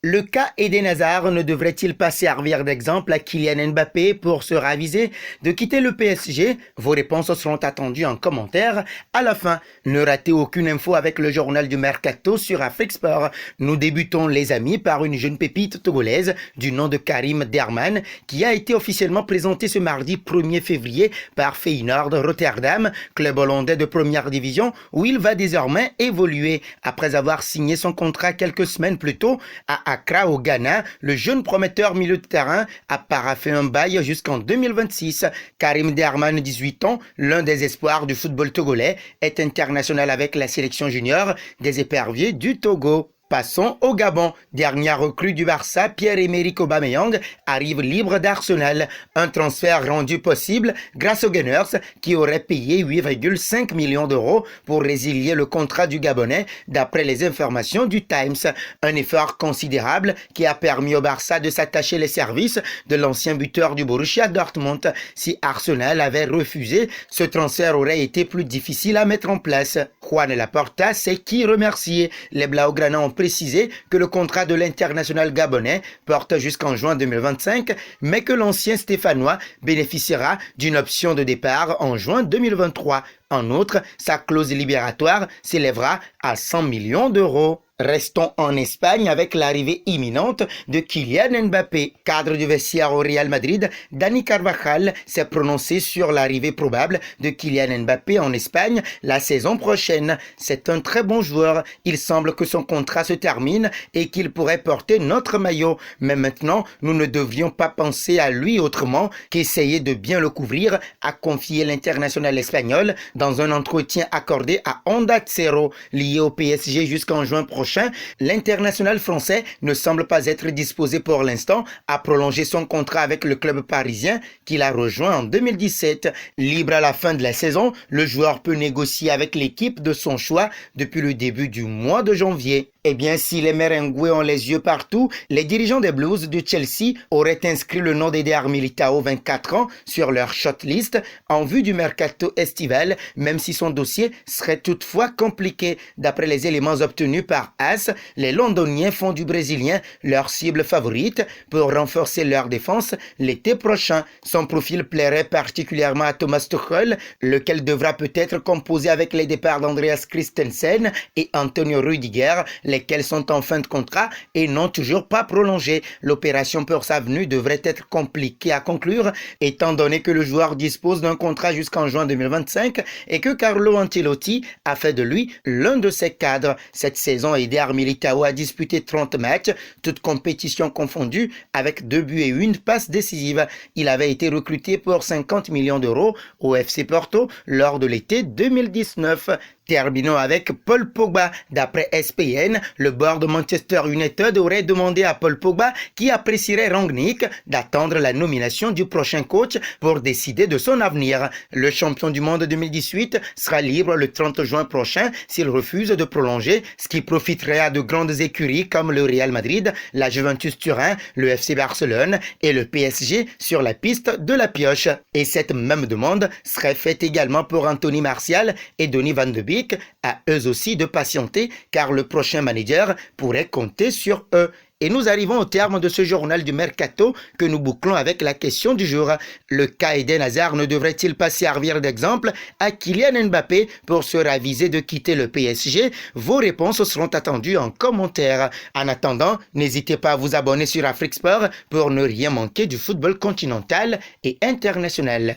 Le cas Eden Hazard ne devrait-il pas servir d'exemple à Kylian Mbappé pour se raviser de quitter le PSG? Vos réponses seront attendues en commentaire à la fin. Ne ratez aucune info avec le journal du Mercato sur Afrique Sport. Nous débutons les amis par une jeune pépite togolaise du nom de Karim Derman qui a été officiellement présentée ce mardi 1er février par Feyenoord Rotterdam, club hollandais de première division où il va désormais évoluer. Après avoir signé son contrat quelques semaines plus tôt à Accra au Ghana, le jeune prometteur milieu de terrain a paraphé un bail jusqu'en 2026. Karim Derman, 18 ans, l'un des espoirs du football togolais, est international avec la sélection junior des éperviers du Togo. Passons au Gabon. Dernière recrue du Barça, Pierre-Emerick Aubameyang arrive libre d'Arsenal. Un transfert rendu possible grâce aux Gunners qui auraient payé 8,5 millions d'euros pour résilier le contrat du Gabonais d'après les informations du Times. Un effort considérable qui a permis au Barça de s'attacher les services de l'ancien buteur du Borussia Dortmund. Si Arsenal avait refusé, ce transfert aurait été plus difficile à mettre en place. Juan Laporta sait qui remercier. Les Blaugrana ont précisé que le contrat de l'international gabonais porte jusqu'en juin 2025, mais que l'ancien stéphanois bénéficiera d'une option de départ en juin 2023. En outre, sa clause libératoire s'élèvera à 100 millions d'euros. Restons en Espagne avec l'arrivée imminente de Kylian Mbappé. Cadre du vestiaire au Real Madrid, Dani Carvajal s'est prononcé sur l'arrivée probable de Kylian Mbappé en Espagne la saison prochaine. C'est un très bon joueur. Il semble que son contrat se termine et qu'il pourrait porter notre maillot. Mais maintenant, nous ne devrions pas penser à lui autrement qu'essayer de bien le couvrir, a confié l'international espagnol dans un entretien accordé à Onda Cero, lié au PSG jusqu'en juin prochain. L'international français ne semble pas être disposé pour l'instant à prolonger son contrat avec le club parisien qu'il a rejoint en 2017. Libre à la fin de la saison, le joueur peut négocier avec l'équipe de son choix depuis le début du mois de janvier. Eh bien, si les Merengues ont les yeux partout, les dirigeants des Blues de Chelsea auraient inscrit le nom d'Eder Militao, 24 ans, sur leur shortlist en vue du mercato estival, même si son dossier serait toutefois compliqué. D'après les éléments obtenus par AS, les Londoniens font du Brésilien leur cible favorite pour renforcer leur défense l'été prochain. Son profil plairait particulièrement à Thomas Tuchel, lequel devra peut-être composer avec les départs d'Andreas Christensen et Antonio Rüdiger, lesquels sont en fin de contrat et n'ont toujours pas prolongé. L'opération pour sa venue devrait être compliquée à conclure, étant donné que le joueur dispose d'un contrat jusqu'en juin 2025 et que Carlo Ancelotti a fait de lui l'un de ses cadres. Cette saison, Eder Militao a disputé 30 matchs, toutes compétitions confondues, avec 2 buts et une passe décisive. Il avait été recruté pour 50 millions d'euros au FC Porto lors de l'été 2019. Terminons avec Paul Pogba. D'après ESPN, le board de Manchester United aurait demandé à Paul Pogba, qui apprécierait Rangnick, d'attendre la nomination du prochain coach pour décider de son avenir. Le champion du monde 2018 sera libre le 30 juin prochain s'il refuse de prolonger, ce qui profiterait à de grandes écuries comme le Real Madrid, la Juventus Turin, le FC Barcelone et le PSG sur la piste de la pioche. Et cette même demande serait faite également pour Anthony Martial et Donny van de Beek, à eux aussi de patienter car le prochain manager pourrait compter sur eux. Et nous arrivons au terme de ce journal du Mercato que nous bouclons avec la question du jour. Le cas Eden Hazard ne devrait-il pas servir d'exemple à Kylian Mbappé pour se raviser de quitter le PSG? Vos réponses seront attendues en commentaire. En attendant, n'hésitez pas à vous abonner sur Afrique Sport pour ne rien manquer du football continental et international.